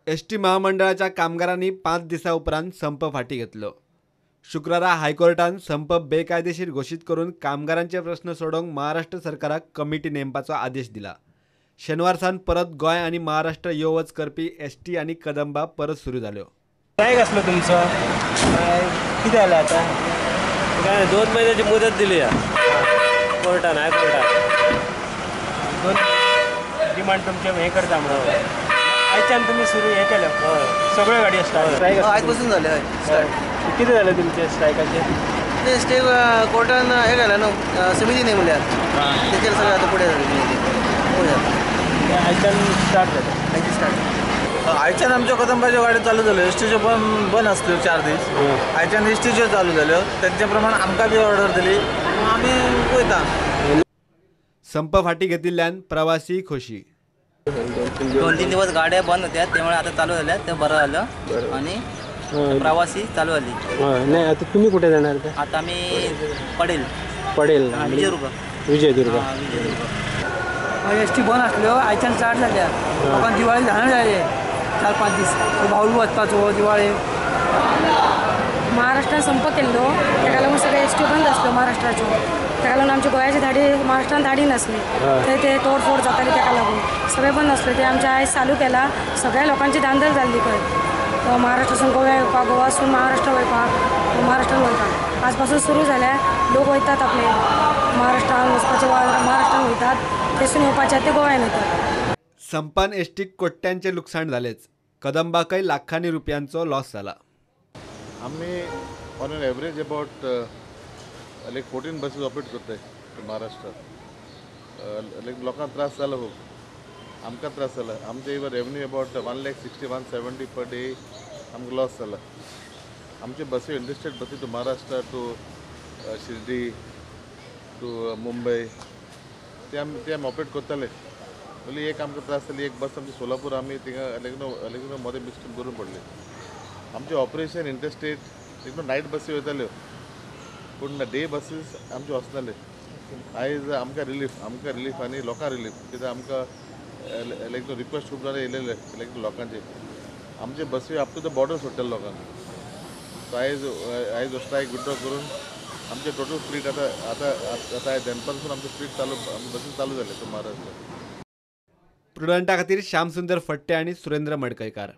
ST महामंडळाच्या कामगारांनी 5 दिवसा उपरांत संप फाटी घेतलो। शुक्रारा हायकोर्टान संप बेकायदेशीर घोषित करून कामगारांचे प्रश्न सोडवंक महाराष्ट्र सरकाराक कमिटी नेमपाचो आदेश दिला। शेनवारसान परत गोय आणि महाराष्ट्र यो वच करपी एसटी आणि कदंबा परत सुरू जाल्यो। काय कसलो तुमचो किती झालं आता? काय 2 महिन्याची मुदत दिली कोर्टान हायकोर्टान। 2 डिमांड तुमचे हे करता म्हणून आयच्यान तुम्ही सुरू हे केलं सगळे गाडी स्टार्ट आजपासून झाले किती झाले तुमचे स्ट्रायकाचे? ते स्टे कोर्टान हे केलं ना समिती नेमल्यात त्याचे सगळे आता पुढे आयच्यान स्टार्ट झालं आयची स्टार्ट आयच्यान आमच्या कदंबाच्या गाडी चालू झाल्यो एसटीच्यो बंद आसल्यो 4 दीस आयच्यान एसटीच्यो चालू झाल्यो त्यांच्या प्रमाणे आमकां बी ऑर्डर दिली आमी वयता। संप फाटी घेतिल्ल्यान प्रवासी खोशी। 2-3 दिवस गाड्या बंद होत्या त्यामुळे आता चालू झाल्या ते बरं झालं आणि प्रवासी चालू झाली। नाही आता तुम्ही कुठे जाणार? आता आम्ही पडेल विजयदुर्ग एस टी बंद आसल्यो आयच्यान स्टार्ट जाल्या लोकांक दिवाळी जाणं जाय 4-5 दीस भावलू वचपाचो दिवाळी महाराष्ट्रात संप केल्लो ताका लागून सगळे एस टी बंद आसल्यो महाराष्ट्राच्यो ताका लागून आमची गोंयाची धाडी महाराष्ट्रान धाडी नासली थंय ते तोडफोड जाताली ताका लागून सगळे बंद आसले ते आमच्या आयज चालू केला। सगळ्या लोकांची धांदल जाल्ली खंय महाराष्ट्रासून गोव्या येवपाक गोवासून महाराष्ट्र वयपाक महाराष्ट्रान वयतात आजपासून सुरू जाल्या लोक वयतात आपले महाराष्ट्रान वचपाचे महाराष्ट्रान वयतात तेसून येवपाचे ते गोव्यान येतात। संपान एसटीक कोट्यांचे लुकसाण जालेच कदंबाकय लाखांनी रुपयांचो लॉस जाला। आम्ही on an average about like 14 buses operate करताय महाराष्ट्रात। लाईक लोकांक त्रास जाला खूब आमकां त्रास जाला आमचे even revenue about 160-170 per day आमकां लॉस जाला। आमचे बसी इंटरस्टेट बसी to Maharashtra to Shirdi to Mumbai ते आमी ऑपरेट करताले ओन्ली एक आमकां त्रास जाली एक बस आमची सोलापूर आमी थिंगा लेकिन मोदे मिस्टेक करून पडली। आमचे ऑपरेशन इंटरस्टेट एक नायट बसी वयताल्यो पूण डे बसीस आमचे वचनाले। आयज आमकां रिलीफ आनी लोकांक रिलीफ कित्याक आमकां लायक रिक्वेस्ट खूब जाणां येयलेले लायक लोकांचे आमचे बसी अप टू द बॉर्डर सोडटाले लोकांक। सो आयज स्ट्रायक विड्रॉ करून आमचे टोटल फ्लीट आतां दनपारसून आमचे फ्लीट चालू बसीस चालू जाले तो महाराष्ट्र। प्रुडंटा खातीर श्याम सुंदर फट्टे आणि सुरेंद्र मडकयकार।